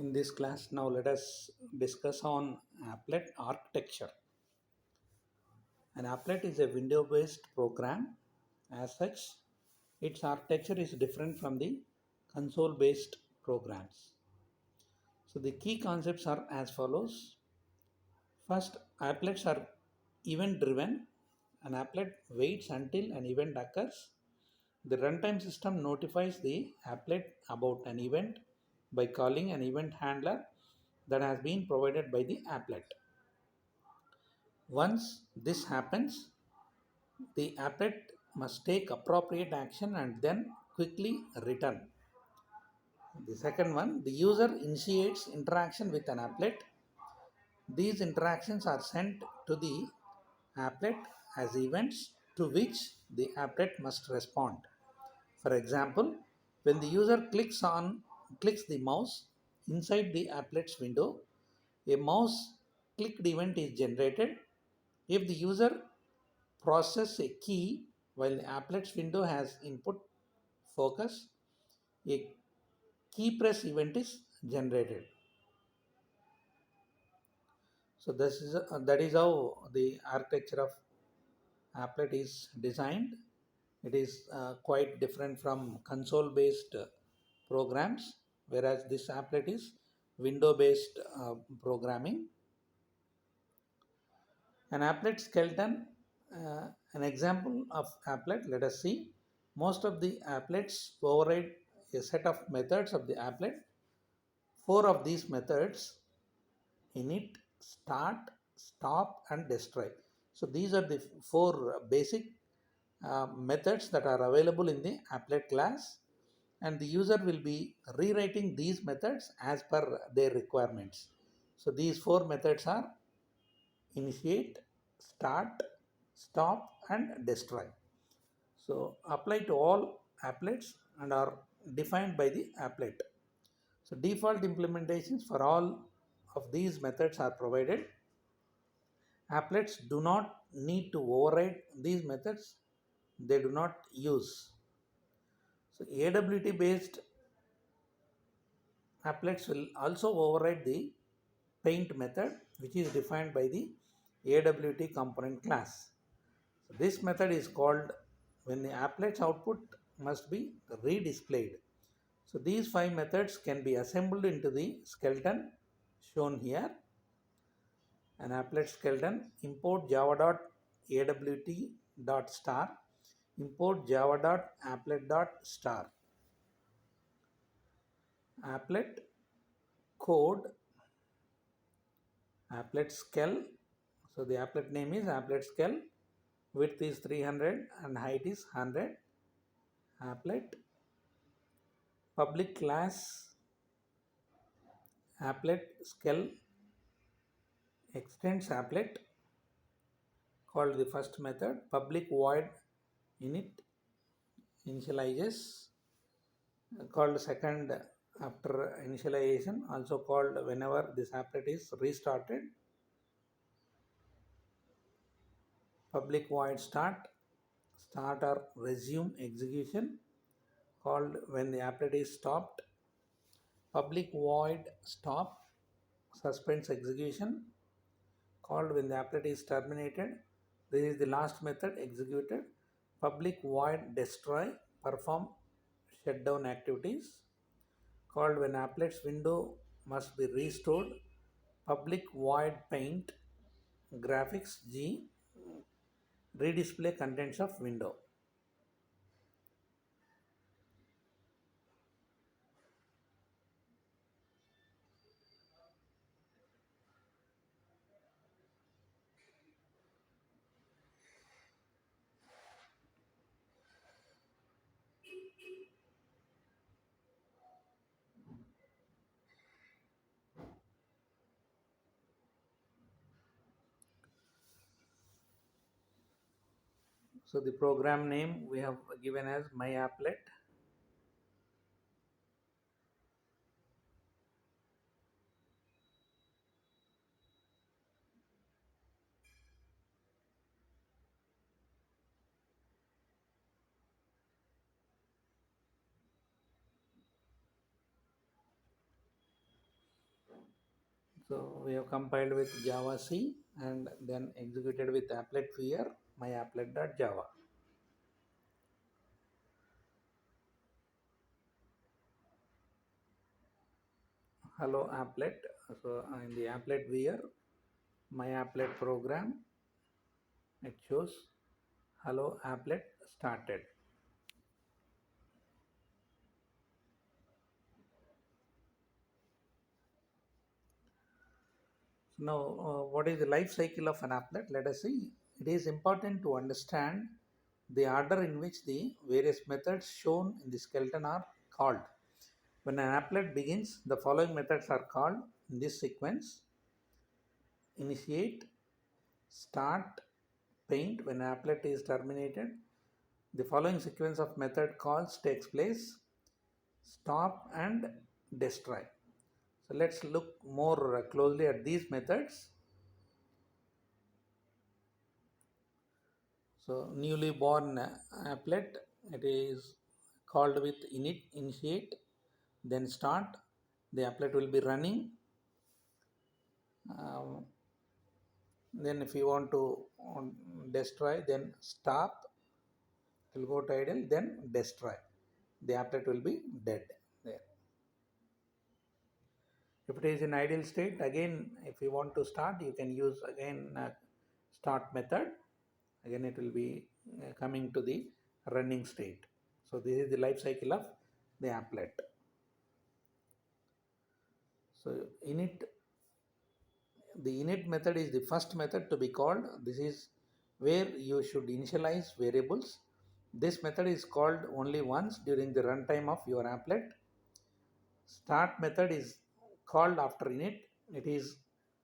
In this class, now let us discuss on applet architecture. An applet is a window-based program. As such, its architecture is different from the console-based programs. So the key concepts are as follows. First, applets are event-driven. An applet waits until an event occurs. The runtime system notifies the applet about an event by calling an event handler that has been provided by the applet. Once this happens, the applet must take appropriate action and then quickly return. The second one, the user initiates interaction with an applet. These interactions are sent to the applet as events to which the applet must respond. For example, when the user clicks the mouse inside the applet's window, a mouse clicked event is generated. If the user process a key while the applet's window has input focus, a key press event is generated. So that is how the architecture of applet is designed. It is quite different from console based programs, whereas this applet is window based programming. An applet skeleton, an example of applet, let us see. Most of the applets override a set of methods of the applet. Four of these methods: init, start, stop, and destroy. So these are the four basic methods that are available in the applet class, and the user will be rewriting these methods as per their requirements. So these four methods are initiate, start, stop, and destroy. So apply to all applets and are defined by the applet. So default implementations for all of these methods are provided. Applets do not need to override these methods, they do not use. So AWT based applets will also override the paint method, which is defined by the AWT component class. So this method is called when the applet's output must be redisplayed. So these five methods can be assembled into the skeleton shown here. An applet skeleton: import java.awt.star, import java.applet.star. Applet code, applet skell. So the applet name is applet skell, width is 300 and height is 100. Applet public class, applet skell extends applet, called the first method. Public void init initializes, called second after initialization, also called whenever this applet is restarted. Public void start, start or resume execution, called when the applet is stopped. Public void stop suspends execution, called when the applet is terminated. This is the last method executed. Public void destroy perform shutdown activities, called when applet's window must be restored. Public void paint graphics G redisplay contents of window. So the program name we have given as my applet. So we have compiled with Java C and then executed with applet viewer myapplet.java. Hello applet. So in the applet viewer myapplet program, it shows hello applet started. Now, what is the life cycle of an applet? Let us see. It is important to understand the order in which the various methods shown in the skeleton are called. When an applet begins, the following methods are called in this sequence: initiate, start, paint. When an applet is terminated, the following sequence of method calls takes place: stop and destroy. So let's look more closely at these methods. So newly born applet, it is called with init, initiate, then start. The applet will be running. Um, then if you want to destroy, then stop. It will go to idle, then destroy. The applet will be dead there. If it is in idle state, again, if you want to start, you can use again start method. Again, it will be coming to the running state. So this is the life cycle of the applet. So the init method is the first method to be called. This is where you should initialize variables. This method is called only once during the runtime of your applet. Start method is called after init. It is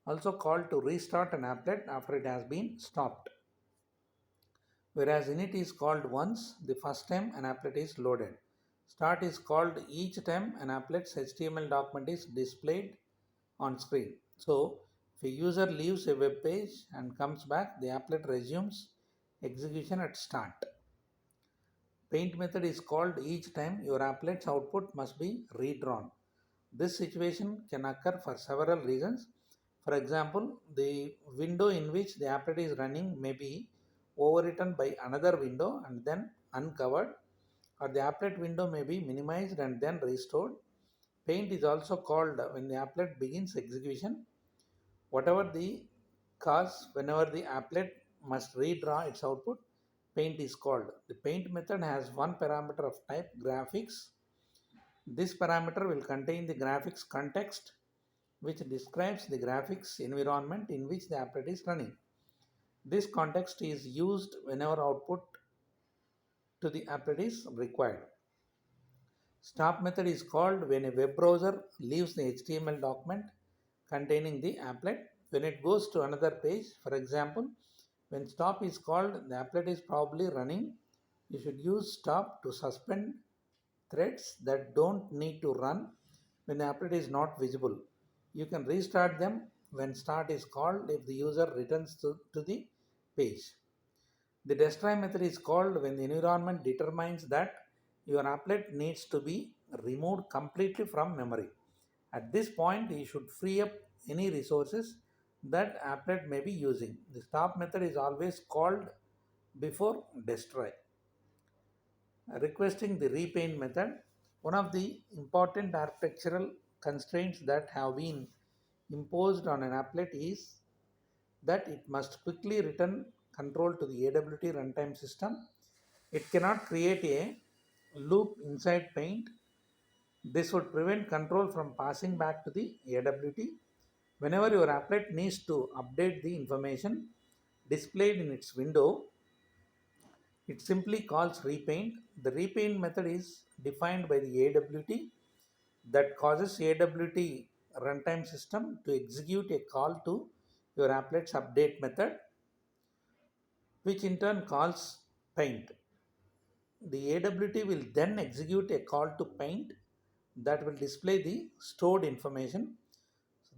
also called to restart an applet after it has been stopped. Whereas init is called once the first time an applet is loaded. Start is called each time an applet's HTML document is displayed on screen. So if a user leaves a web page and comes back, the applet resumes execution at start. Paint method is called each time your applet's output must be redrawn. This situation can occur for several reasons. For example, the window in which the applet is running may be overwritten by another window and then uncovered, or the applet window may be minimized and then restored. Paint is also called when the applet begins execution. Whatever the cause, whenever the applet must redraw its output, paint is called. The paint method has one parameter of type graphics. This parameter will contain the graphics context, which describes the graphics environment in which the applet is running. This context is used whenever output to the applet is required. Stop method is called when a web browser leaves the HTML document containing the applet. When it goes to another page, for example, when stop is called, the applet is probably running. You should use stop to suspend threads that don't need to run when the applet is not visible. You can restart them when start is called if the user returns to the page. The destroy method is called when the environment determines that your applet needs to be removed completely from memory. At this point, you should free up any resources that applet may be using. The stop method is always called before destroy. Requesting the repaint method, one of the important architectural constraints that have been imposed on an applet is that it must quickly return control to the AWT runtime system. It cannot create a loop inside paint. This would prevent control from passing back to the AWT. Whenever your applet needs to update the information displayed in its window, it simply calls repaint. The repaint method is defined by the AWT that causes AWT runtime system to execute a call to your applet's update method, which in turn calls paint. The AWT will then execute a call to paint that will display the stored information.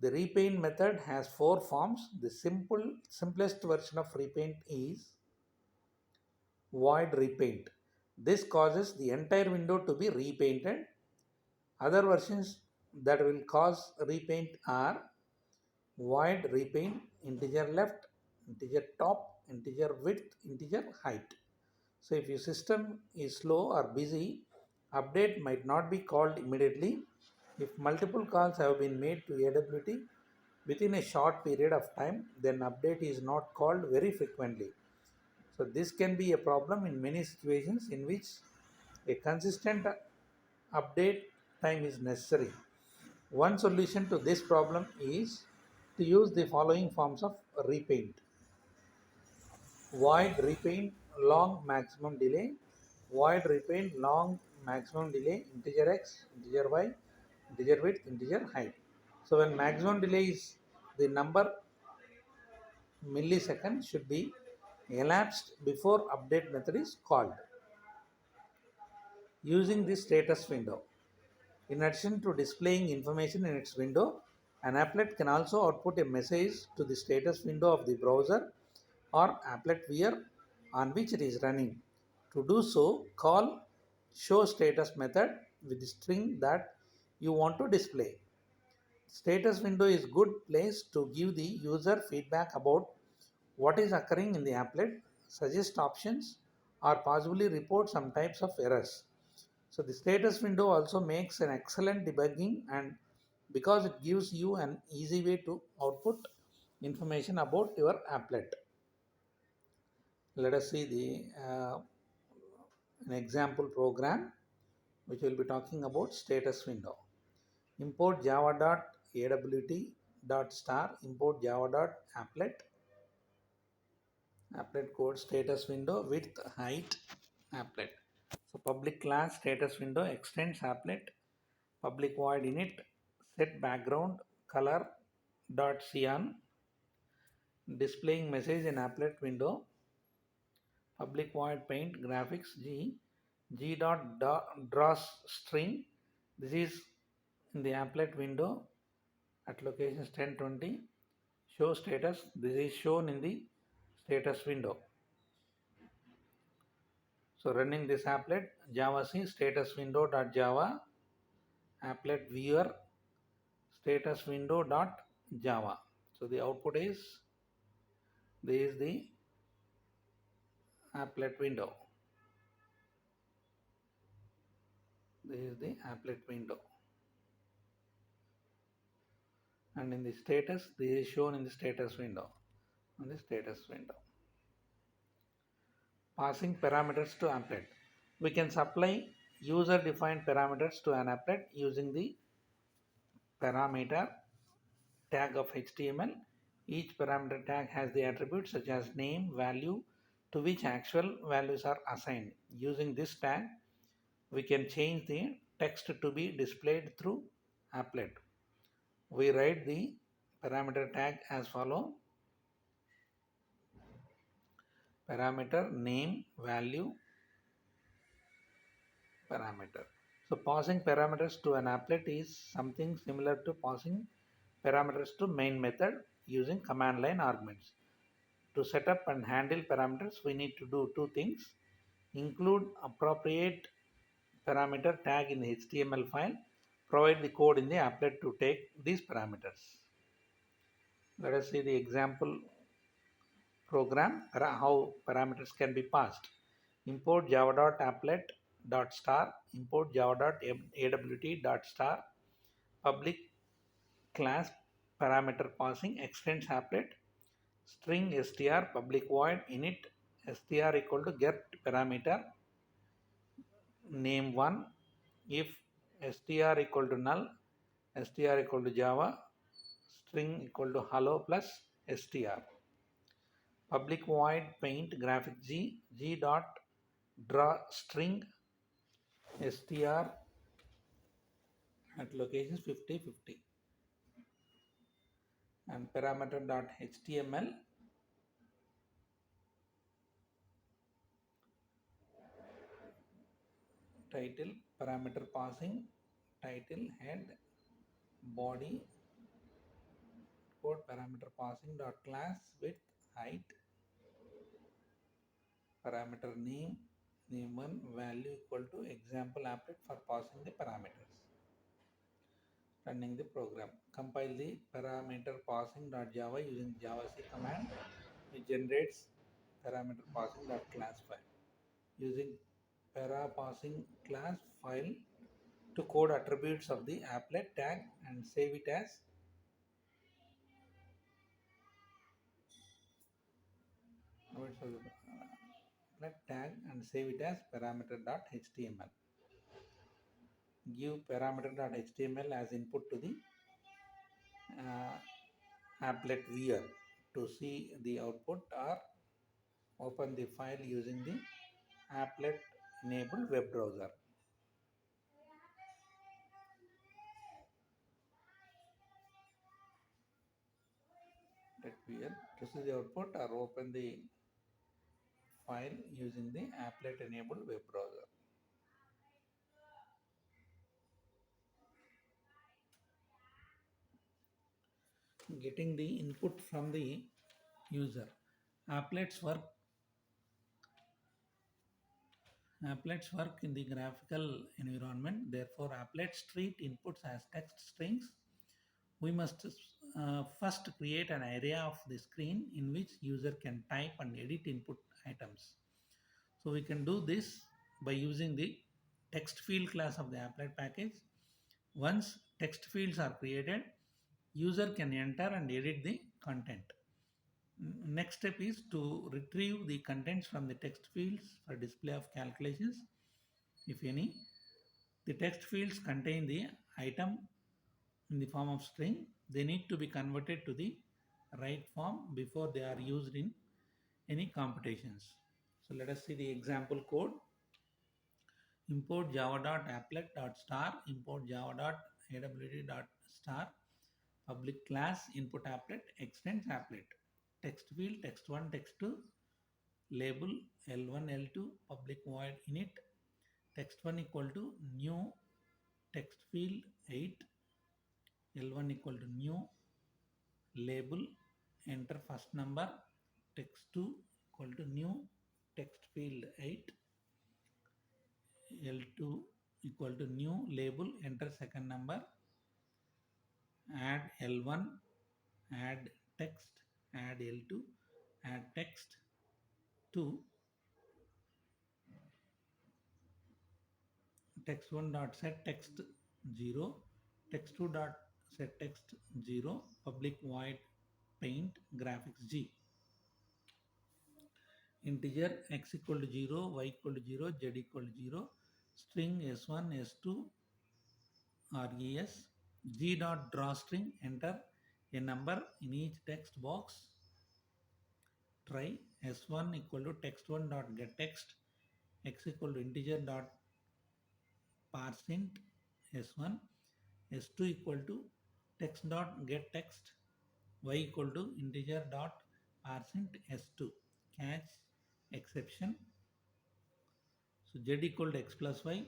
The repaint method has four forms. The simplest version of repaint is void repaint. This causes the entire window to be repainted. Other versions that will cause repaint are void repaint, integer left, integer top, integer width, integer height. So if your system is slow or busy, update might not be called immediately. If multiple calls have been made to AWT within a short period of time, then update is not called very frequently. So this can be a problem in many situations in which a consistent update time is necessary. One solution to this problem is to use the following forms of repaint: void repaint long maximum delay, void repaint long maximum delay, integer x, integer y, integer width, integer height. So when maximum delay is the number millisecond should be elapsed before update method is called. Using the status window, in addition to displaying information in its window, an applet can also output a message to the status window of the browser or applet viewer on which it is running. To do so, call showStatus method with the string that you want to display. Status window is good place to give the user feedback about what is occurring in the applet, suggest options, or possibly report some types of errors. So the status window also makes an excellent debugging, and because it gives you an easy way to output information about your applet. Let us see an example program which will be talking about status window. Import java.awt.star, import java.applet code status window width height applet. So public class status window extends applet, public void init set background color dot cyan, displaying message in applet window, public void paint graphics g dot draw string. This is in the applet window at locations 1020. Show status, this is shown in the status window. So running this applet, java c status window dot java applet viewer status window dot java. So the output is, this is the applet window. This is the applet window, and in the status, this is shown in the status window. On the status window, passing parameters to applet, we can supply user defined parameters to an applet using the parameter tag of HTML. Each parameter tag has the attributes such as name, value, to which actual values are assigned. Using this tag, we can change the text to be displayed through applet. We write the parameter tag as follow: parameter name, value, parameter. So passing parameters to an applet is something similar to passing parameters to main method using command line arguments. To set up and handle parameters, we need to do two things: include appropriate parameter tag in the HTML file, provide the code in the applet to take these parameters. Let us see the example program, how parameters can be passed. Import java.applet.star, import java.awt.star, public class parameter passing extends applet, string str, public void init str equal to get parameter name1, if str equal to null, str equal to java, string equal to hello plus str. Public void paint graphic g dot draw string str at locations 50 50, and parameter dot html title, parameter passing title, head, body, code parameter passing dot class width height, parameter name1 value equal to example applet for passing the parameters. Running the program. Compile the parameter passing.java using javac command, which generates parameter passing.class file. Using parapassing class file to code attributes of the applet tag and save it as applet tag and save it as parameter.html. Give parameter.html as input to the applet viewer to see the output, or open the file using the applet enabled web browser. Let viewer to see the output, or open the file using the applet enabled web browser. Getting the input from the user. Applets work Applets work in the graphical environment. Therefore, applets treat inputs as text strings. We must first create an area of the screen in which user can type and edit input items. So we can do this by using the text field class of the applet package. Once text fields are created, user can enter and edit the content. Next step is to retrieve the contents from the text fields for display of calculations, if any. The text fields contain the item in the form of string. They need to be converted to the right form before they are used in any computations. So let us see the example code. Import java.applet.star, import java.awt.star, public class input applet extends applet. Text field text1 text2, label L1 L2, public void init, text1 equal to new text field 8, L1 equal to new label, enter first number, text2 equal to new text field 8, L2 equal to new label, enter second number, add L1, add text, add L2, add text 2, text1 dot set text 0, text2 dot set text 0, public void paint graphics G. Integer x equal to 0, y equal to 0, z equal to 0, string s1, s2, res, g dot draw string, enter a number in each text box, try s1 equal to text1 dot get text, x equal to integer dot parseInt s1, s2 equal to text dot get text, y equal to integer dot parseInt s2, catch exception. So z equal to x plus y,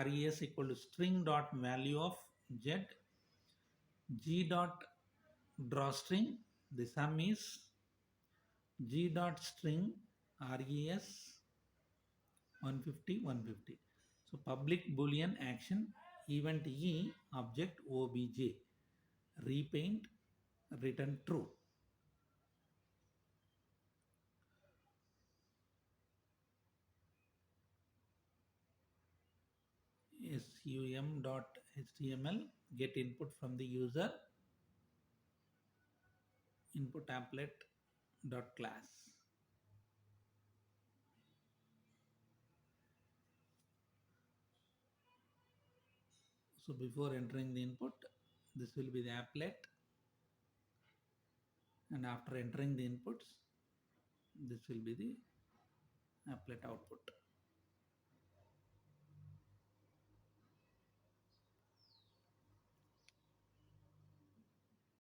res equal to string dot value of z, g dot draw string, the sum is g dot string res 150 150. So public boolean action event e object obj repaint return true. sum.html get input from the user, input applet dot class. So before entering the input, this will be the applet, and after entering the inputs, this will be the applet output.